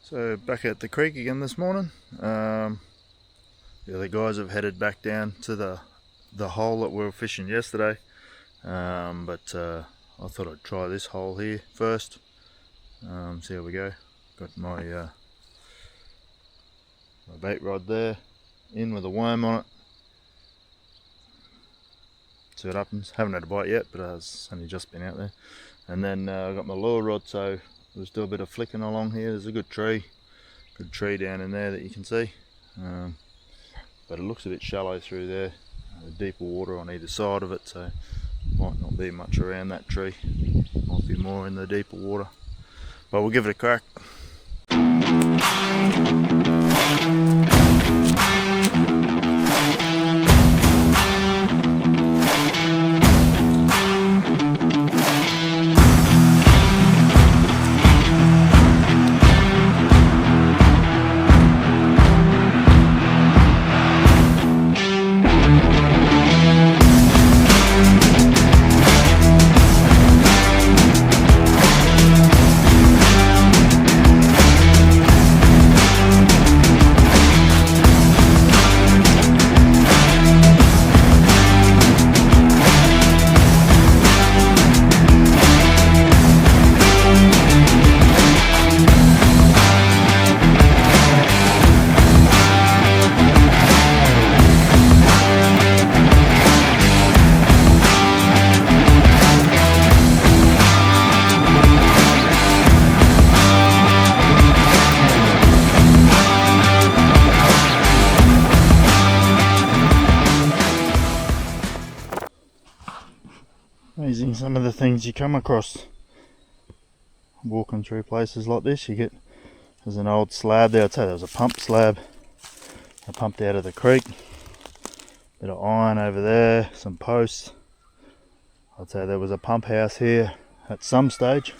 So back at the creek again this morning. The guys have headed back down to the hole that we were fishing yesterday, but I thought I'd try this hole here first. See how we go. Got my my bait rod there, in with a worm on it. See what happens. Haven't had a bite yet, but it's only just been out there. And then I got my lure rod, so we'll do a bit of flicking along here. There's a good tree down in there that you can see, but it looks a bit shallow through there. Deeper water on either side of it, so might not be much around that tree. Might be more in the deeper water, but we'll give it a crack. Amazing some of the things you come across walking through places like this. There's an old slab there. I'd say there was a pump slab. I pumped out of the creek. Bit of iron over there, some posts. I'd say there was a pump house here at some stage.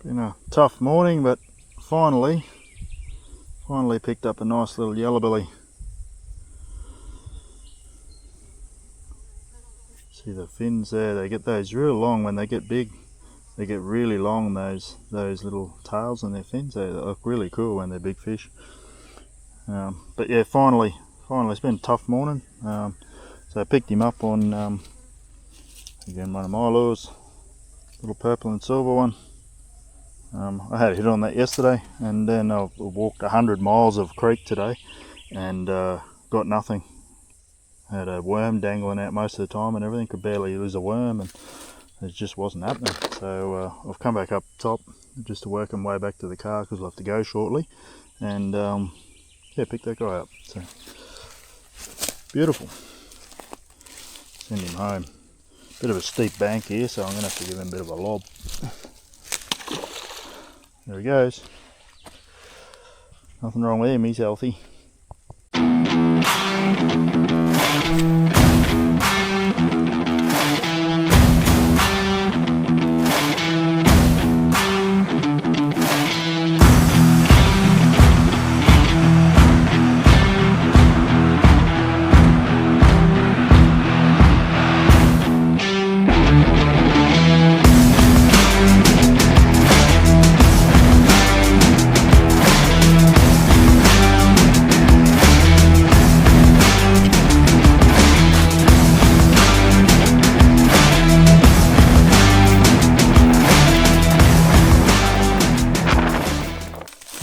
Been a tough morning, but finally picked up a nice little yellowbelly. See the fins there, they get those real long when they get big. They get really long, those little tails on their fins. They look really cool when they're big fish. But yeah, finally it's been a tough morning. So I picked him up on again, one of my lures, little purple and silver one. I had a hit on that yesterday, and then I walked 100 miles of creek today and got nothing. Had a worm dangling out most of the time and everything, could barely lose a worm, and it just wasn't happening. So I've come back up top just to work my way back to the car because we'll have to go shortly, and yeah, pick that guy up. So beautiful. Send him home. Bit of a steep bank here, so I'm going to have to give him a bit of a lob. There he goes. Nothing wrong with him, he's healthy.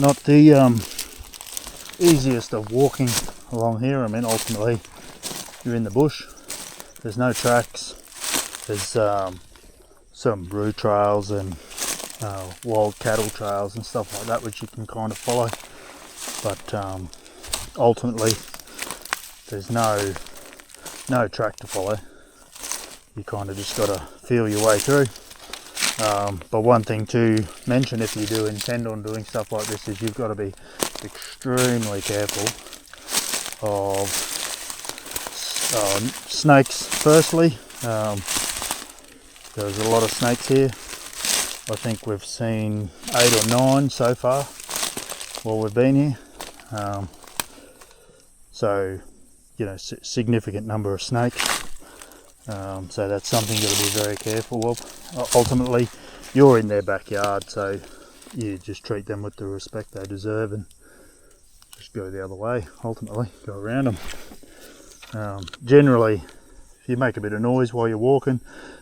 Not the easiest of walking along here. I mean, ultimately you're in the bush, there's no tracks, there's some roo trails and wild cattle trails and stuff like that which you can kind of follow, but ultimately there's no track to follow. You kind of just got to feel your way through. But one thing to mention if you do intend on doing stuff like this is you've got to be extremely careful of snakes firstly. There's a lot of snakes here. I think we've seen 8 or 9 so far while we've been here. So, you know, significant number of snakes. So that's something you've got to be very careful of. Ultimately, you're in their backyard, so you just treat them with the respect they deserve and just go the other way. Ultimately, go around them. Generally, if you make a bit of noise while you're walking,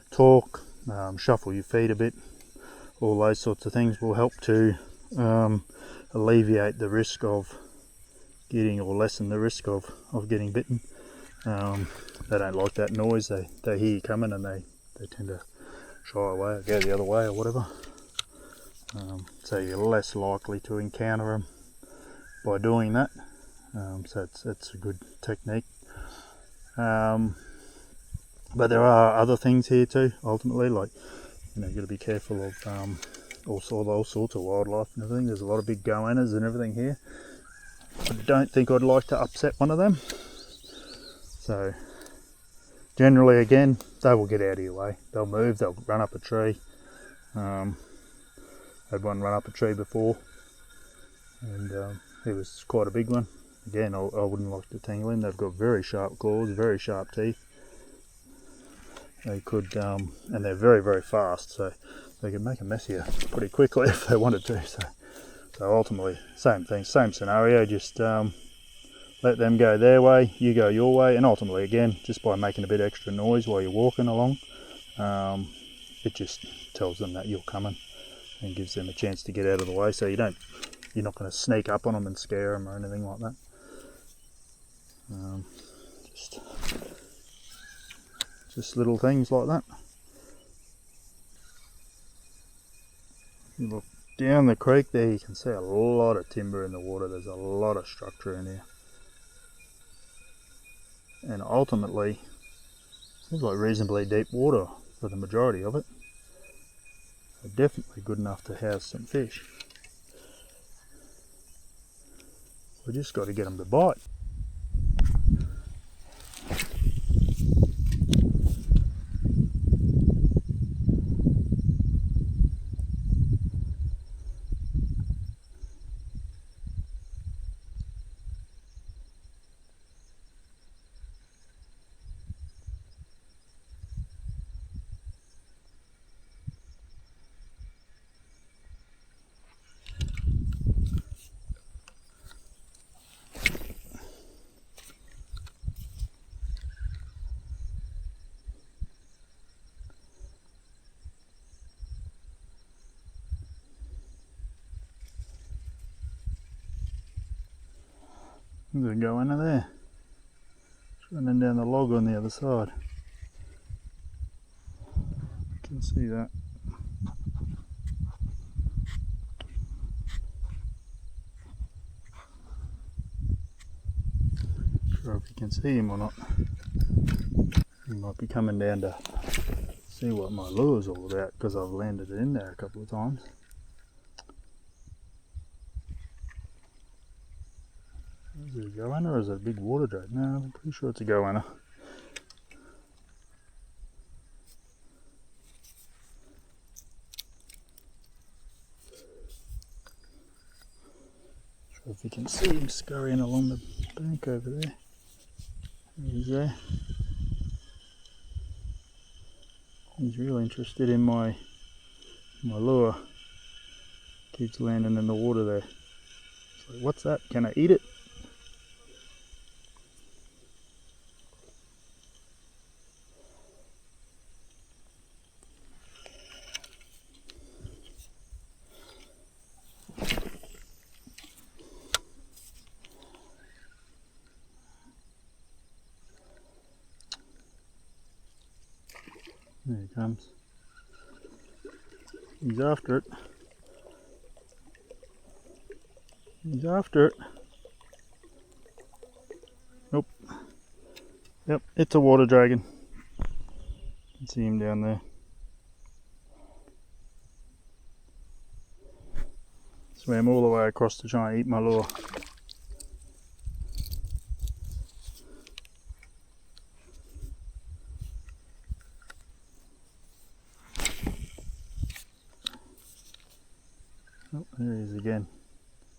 talk, shuffle your feet a bit, all those sorts of things will help to alleviate the risk of getting, or lessen the risk of getting bitten. They don't like that noise. They hear you coming and they tend to shy away or go the other way or whatever. So you're less likely to encounter them by doing that. So it's a good technique. But there are other things here too, ultimately, like, you know, you've got to be careful of all sorts of wildlife and everything. There's a lot of big goannas and everything here. I don't think I'd like to upset one of them. So generally, again, they will get out of your way. They'll move, they'll run up a tree. I had one run up a tree before, and it was quite a big one. Again, I wouldn't like to tangle in. They've got very sharp claws, very sharp teeth. They could, and they're very, very fast, so they could make a mess of you pretty quickly if they wanted to. So ultimately, same thing, same scenario, just let them go their way, you go your way, and ultimately, again, just by making a bit extra noise while you're walking along, it just tells them that you're coming and gives them a chance to get out of the way, so you're not going to sneak up on them and scare them or anything like that. Just little things like that. You look down the creek there, you can see a lot of timber in the water. There's a lot of structure in here. And ultimately, it seems like reasonably deep water for the majority of it. So definitely good enough to house some fish. We just got to get them to bite. There's a goanna there. It's running down the log on the other side. You can see that. Not sure if you can see him or not. He might be coming down to see what my lure's all about, because I've landed it in there a couple of times. Is it a goanna or is it a big water drake? No, I'm pretty sure it's a goanna. Not sure if you can see him scurrying along the bank over there. He's there. He's real interested in my lure. Keeps landing in the water there. It's like, what's that? Can I eat it? There he comes. He's after it. He's after it. Nope. Yep, it's a water dragon. You can see him down there. Swam all the way across to try and eat my lure. Oh, there he is again.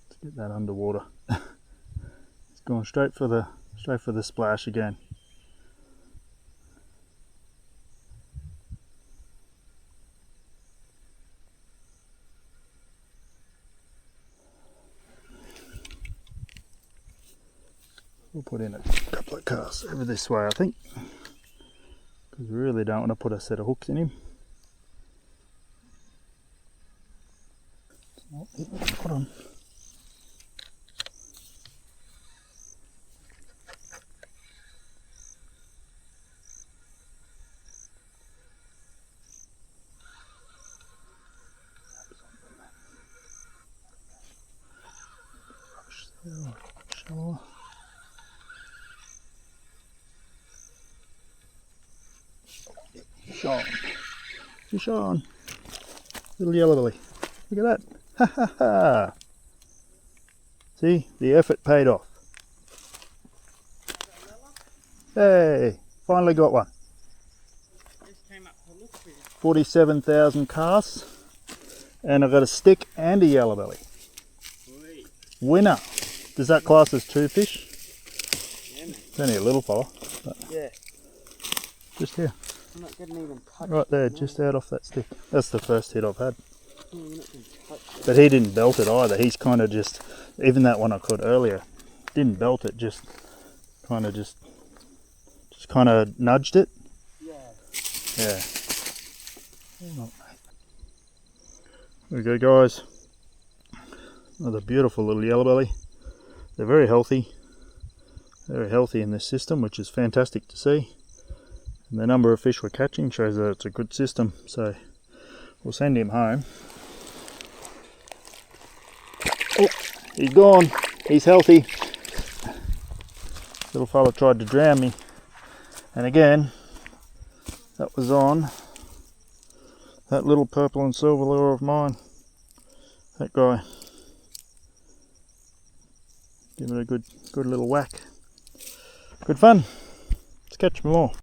Let's get that underwater. He's going straight for the splash again. We'll put in a couple of casts over this way, I think, because we really don't want to put a set of hooks in him. Put on. Sure. Sean. Sean. Little yellow belly. Look at that. Ha ha ha. See, the effort paid off. Hey, finally got one. 47,000 casts. And I've got a stick and a yellow belly. Winner. Does that class as 2 fish? Yeah, man. It's only a little fella. Yeah. Just here. I'm not getting even touched. Right there, just out off that stick. That's the first hit I've had. But he didn't belt it either. He's kind of just, even that one I caught earlier, didn't belt it, just kind of nudged it. Yeah. Yeah. There we go, guys. Another beautiful little yellow belly. They're very healthy in this system, which is fantastic to see. And the number of fish we're catching shows that it's a good system, so we'll send him home. Oh, he's gone. He's healthy. Little fella tried to drown me. And again, that was on that little purple and silver lure of mine. That guy. Give it a good little whack. Good fun. Let's catch more.